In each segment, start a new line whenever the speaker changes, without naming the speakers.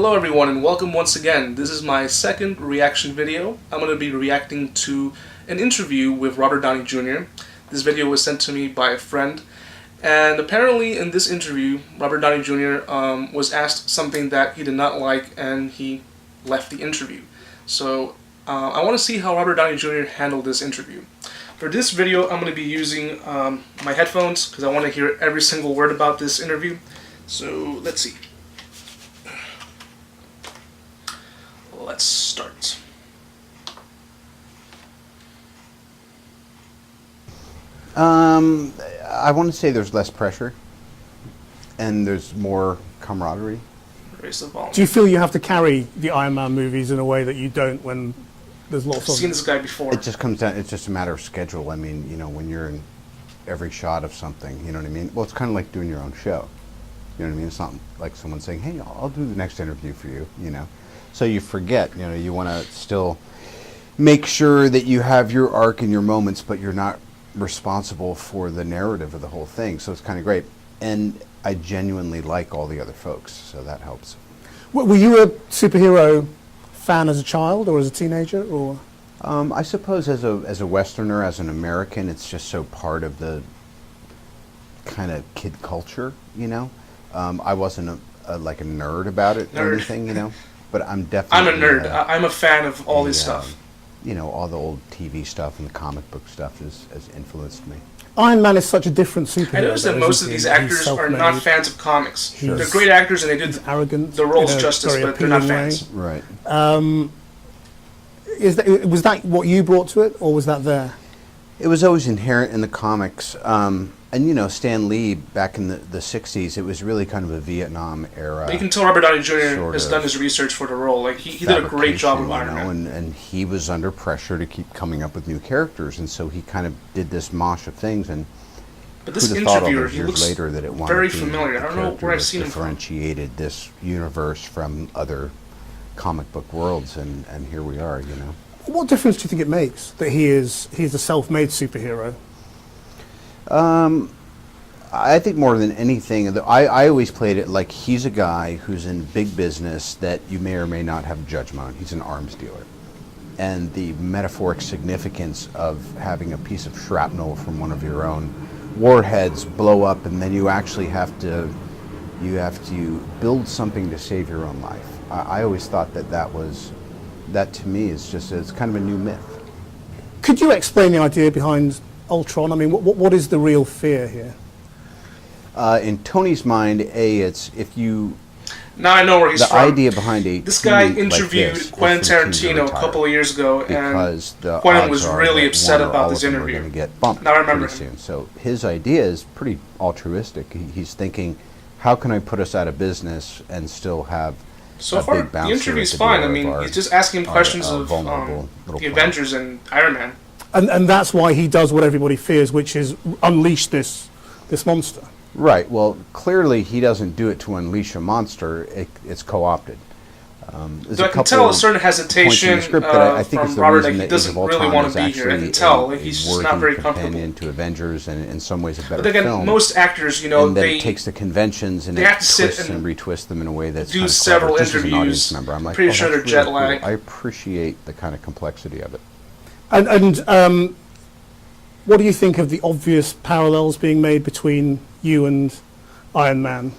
Hello everyone and welcome once again. This is my second reaction video. I'm going to be reacting to an interview with Robert Downey Jr. This video was sent to me by a friend, and apparently in this interview Robert Downey Jr. Was asked something that he did not like and he left the interview. So I want to see how Robert Downey Jr. handled this interview. For this video I'm going to be using my headphones because I want to hear every single word about this interview. So let's see. Let's start.
I want to say there's less pressure and there's more camaraderie.
Raise the volume.
Do you feel you have to carry the Iron Man movies in a way that you don't when there's lots of...
I've seen this guy before.
It just comes down, it's just a matter of schedule. I mean, you know, when you're in every shot of something, you know what I mean? Well, it's kind of like doing your own show. You know what I mean? It's not like someone saying, hey, I'll do the next interview for you, you know? So you forget, you know, you want to still make sure that you have your arc and your moments, but you're not responsible for the narrative of the whole thing. So it's kind of great. And I genuinely like all the other folks, so that helps.
Were you a superhero fan as a child or as a teenager? Or
I suppose as a Westerner, as an American, it's just so part of the kind of kid culture, you know? I wasn't like a nerd about it or anything, you know? But I'm definitely...
I'm a nerd. I'm a fan of all this stuff.
You know, all the old TV stuff and the comic book stuff has influenced me.
Iron Man is such a different superhero.
I noticed that most of these actors are not fans of comics. Sure. They're great actors and they did the roles justice, but they're not fans.
Right.
Was that what you brought to it, or was that there?
It was always inherent in the comics. And, you know, Stan Lee, back in the 60s, it was really kind of a Vietnam era.
But you can tell Robert Downey Jr. has done his research for the role. Like he did a great job with Iron Man.
And he was under pressure to keep coming up with new characters, and so he kind of did this mosh of things. And
but this interviewer, he looks later that it very familiar. I don't know where I've seen him from.
Differentiated this universe from other comic book worlds, and here we are, you know.
What difference do you think it makes that he's a self-made superhero?
I think more than anything, I always played it like he's a guy who's in big business that you may or may not have judgment on. He's an arms dealer. And the metaphoric significance of having a piece of shrapnel from one of your own warheads blow up, and then you actually have to build something to save your own life. I always thought that to me is just, it's kind of a new myth.
Could you explain the idea behind Ultron? I mean, what is the real fear here?
In Tony's mind, it's if you...
Now I know where he's from.
The idea behind
this guy interviewed like Quentin Tarantino a couple of years ago, and Quentin was really upset about this interview.
Going to get bumped
now I remember
soon. So his idea is pretty altruistic. He's thinking, how can I put us out of business and still have
so far the interview's fine. I mean, he's just asking questions of the Avengers and Iron Man.
And that's why he does what everybody fears, which is unleash this monster.
Right. Well, clearly he doesn't do it to unleash a monster. It's co-opted.
So I can tell a certain hesitation from Robert that he doesn't really want to be here. I can tell, like he's just not very comfortable.
To Avengers, and in some ways a better
film. But again,
film.
most actors, you know,
and then it takes the conventions and it twists and retwists them in a way that's
do
kind of
several
clever.
interviews.
I'm like,
pretty sure they're jet lagged.
I appreciate the kind of complexity of it.
And what do you think of the obvious parallels being made between you and Iron Man?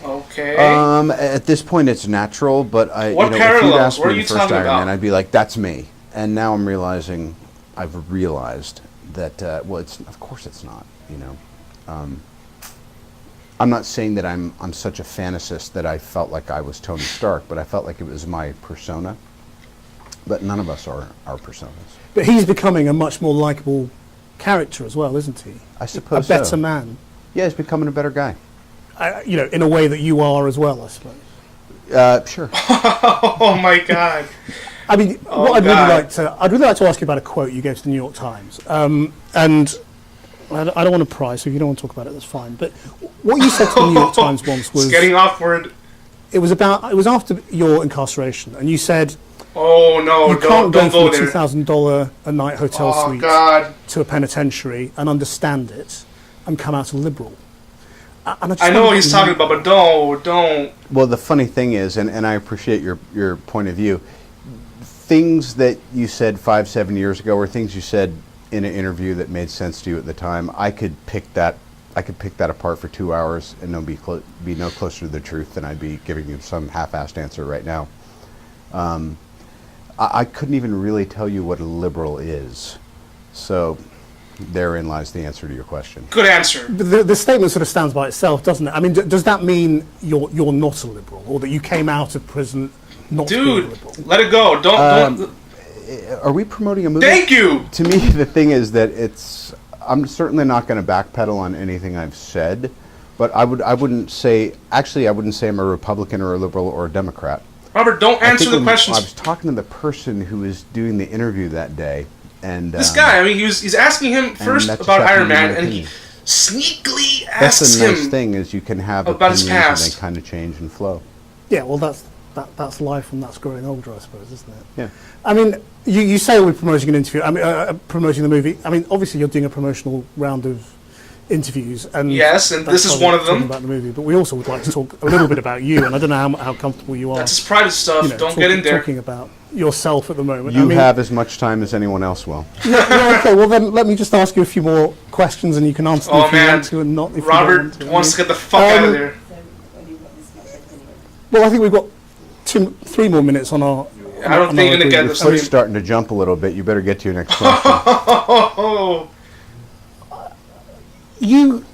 Okay.
At this point, it's natural, but if you'd asked me the first Iron Man, I'd be like, "That's me." And now I'm realizing, I've realized that well, of course it's not. You know, I'm not saying that I'm such a fantasist that I felt like I was Tony Stark, but I felt like it was my persona. But none of us are our personas.
But he's becoming a much more likable character as well, isn't he?
I suppose
a better man.
Yeah, he's becoming a better guy.
You know, in a way that you are as well, I suppose.
Sure.
Oh my God.
I mean, I'd really like to ask you about a quote you gave to the New York Times, and I don't want to pry, so if you don't want to talk about it, that's fine. But what you said to the New York Times once was...
It's getting awkward.
It was after your incarceration, and you said...
Oh no!
You can't go from a $2,000 a night hotel suite to a penitentiary and understand it, and come out a liberal.
I know what he's talking about, but don't.
Well, the funny thing is, and I appreciate your point of view, things that you said 5-7 years ago, or things you said in an interview that made sense to you at the time, I could pick that apart for 2 hours and be no closer to the truth than I'd be giving you some half-assed answer right now. I couldn't even really tell you what a liberal is. So therein lies the answer to your question.
Good answer.
But the statement sort of stands by itself, doesn't it? I mean, does that mean you're not a liberal, or that you came out of prison not being a liberal?
Let it go. Don't.
Are we promoting a movie?
Thank you!
To me, the thing is that I'm certainly not going to backpedal on anything I've said, but I wouldn't say I'm a Republican or a liberal or a Democrat.
Robert, don't answer the questions.
I was talking to the person who was doing the interview that day, and
this guy, I mean, he's asking him first about Iron Man, and he sneakily asks him.
That's the nice thing, is you can have
about his
opinions
past.
and they kind of change and flow.
Yeah, well, that's life, and that's growing older, I suppose, isn't it?
Yeah.
I mean, you say we're promoting an interview. I mean, promoting the movie. I mean, obviously, you're doing a promotional round of interviews, and
yes, and this is one of them
about the movie. But we also would like to talk a little bit about you, and I don't know how comfortable you are.
That's his private stuff. Don't get in there.
Talking about yourself at the moment.
You have as much time as anyone else will.
Yeah, okay, well then let me just ask you a few more questions, and you can answer them if you want to, and not if
Robert
you don't want to.
wants to get the fuck out of there.
Well, I think we've got 3 more minutes on our.
I don't think you're gonna get
this. Your foot's starting to jump a little bit. You better get to your next question.
You,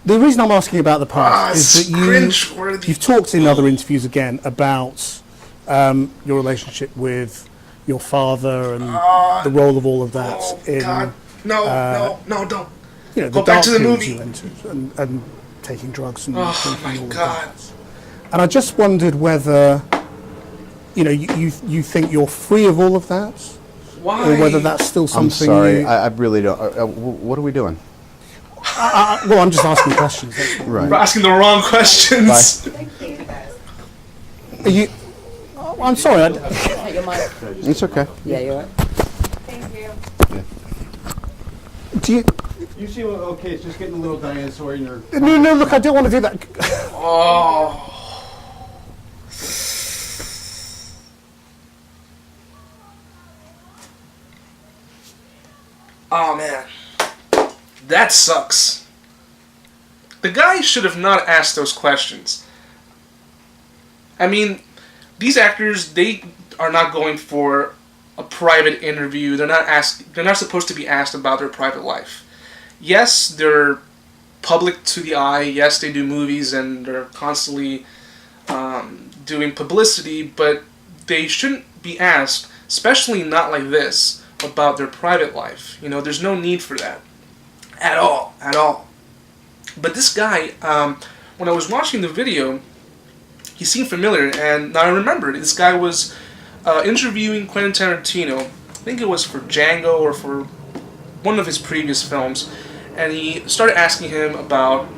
the reason I'm asking about the past is that you've talked in other interviews again about your relationship with your father and the role of all of that in.
God. No, don't.
You know,
Go
the
back to the
dark
movie.
periods you entered and taking drugs and
Oh
all
my
of
God.
that. And I just wondered whether, you think you're free of all of that.
Why?
Or whether that's still something.
I'm sorry, I really don't. What are we doing?
Well, I'm just asking questions.
Right.
We're asking the wrong questions.
Are you? I'm sorry.
It's okay.
Yeah, you're right.
Thank you.
Do you?
You seem okay. It's just getting a little dinosaur in your.
No. Look, I don't want to do that.
Oh. Oh man, that sucks. The guy should have not asked those questions. I mean, these actors, they are not going for a private interview. They're not supposed to be asked about their private life. Yes, they're public to the eye. Yes, they do movies and they're constantly doing publicity, but they shouldn't be asked, especially not like this, about their private life. There's no need for that at all. But this guy, when I was watching the video, he seemed familiar, and now I remembered. This guy was interviewing Quentin Tarantino. I think it was for Django or for one of his previous films, and he started asking him about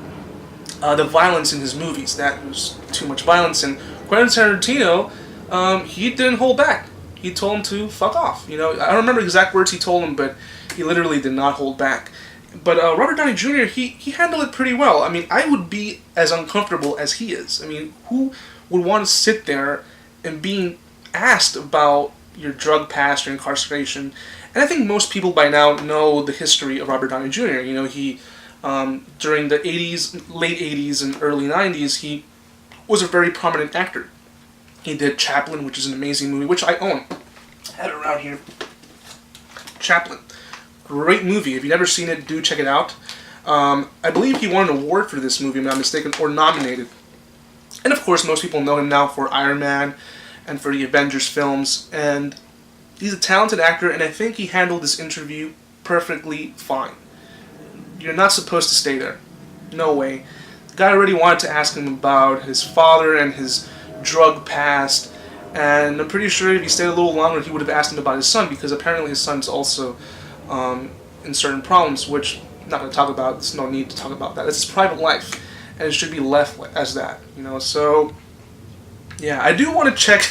the violence in his movies. That was too much violence, and Quentin Tarantino, he didn't hold back. He told him to fuck off. I don't remember the exact words he told him, but he literally did not hold back. But Robert Downey Jr., he handled it pretty well. I mean, I would be as uncomfortable as he is. I mean, who would want to sit there and being asked about your drug past, your incarceration? And I think most people by now know the history of Robert Downey Jr. He, during the 80s, late 80s and early 90s, he was a very prominent actor. He did Chaplin, which is an amazing movie, which I own. I had it around here. Chaplin. Great movie. If you've never seen it, do check it out. I believe he won an award for this movie, if I'm not mistaken, or nominated. And of course, most people know him now for Iron Man and for the Avengers films. And he's a talented actor, and I think he handled this interview perfectly fine. You're not supposed to stay there. No way. The guy already wanted to ask him about his father and his drug past, and I'm pretty sure if he stayed a little longer, he would have asked him about his son, because apparently his son's also in certain problems, which I'm not going to talk about. There's no need to talk about that. It's his private life, and it should be left as that, so yeah, I do want to check.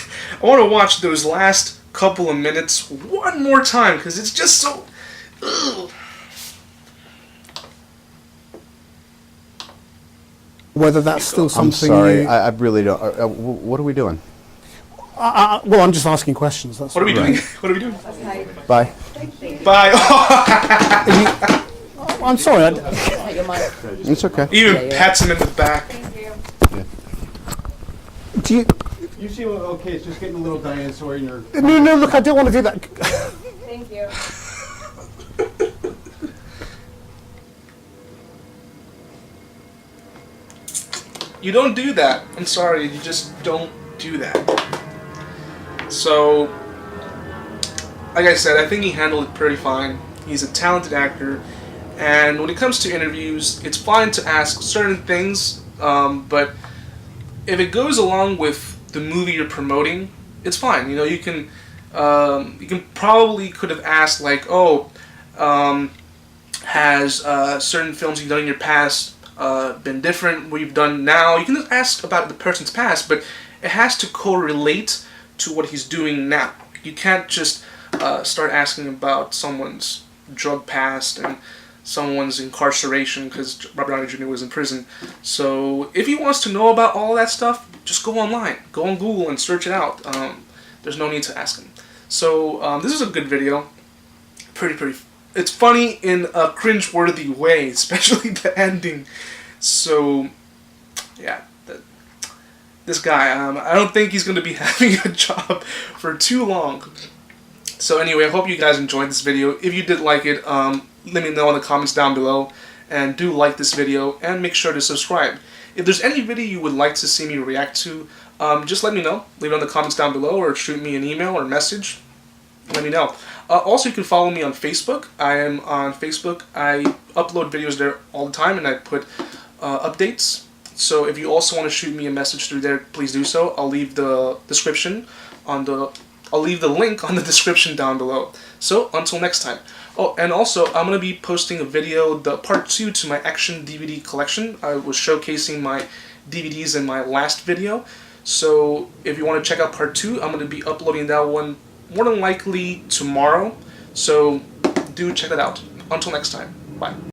I want to watch those last couple of minutes one more time, because it's just so ugh.
whether that's still
I'm
something.
sorry, I really don't. What are we doing?
Well, I'm just asking questions. That's
what are we doing?
Right.
What are we doing?
Okay.
Bye.
Bye.
I'm sorry.
It's okay.
Even pats him in the back.
Thank you.
Do you?
You seem okay. It's just getting a little dinosaur in your.
No, look, I don't want to do that.
Thank you.
You don't do that. I'm sorry. You just don't do that. So, like I said, I think he handled it pretty fine. He's a talented actor, and when it comes to interviews, it's fine to ask certain things, but if it goes along with the movie you're promoting, it's fine. You know, you can probably could have asked like, oh, has certain films you've done in your past been different what you've done now? You can just ask about the person's past, but it has to correlate to what he's doing now. You can't just start asking about someone's drug past and someone's incarceration because Robert Downey Jr. was in prison. So if he wants to know about all that stuff, just go online. Go on Google and search it out. There's no need to ask him. So this is a good video. Pretty. It's funny in a cringe-worthy way, especially the ending. So, yeah. This guy, I don't think he's going to be having a job for too long. So anyway, I hope you guys enjoyed this video. If you did like it, let me know in the comments down below. And do like this video, and make sure to subscribe. If there's any video you would like to see me react to, just let me know. Leave it in the comments down below, or shoot me an email or message. Let me know. Also, you can follow me on Facebook. I am on Facebook. I upload videos there all the time, and I put updates. So if you also want to shoot me a message through there, please do so. I'll leave the link on the description down below. So until next time. Oh, and also I'm gonna be posting a video, the part 2 to my action DVD collection. I was showcasing my DVDs in my last video. So if you want to check out part 2, I'm gonna be uploading that one more than likely tomorrow. So do check that out. Until next time. Bye.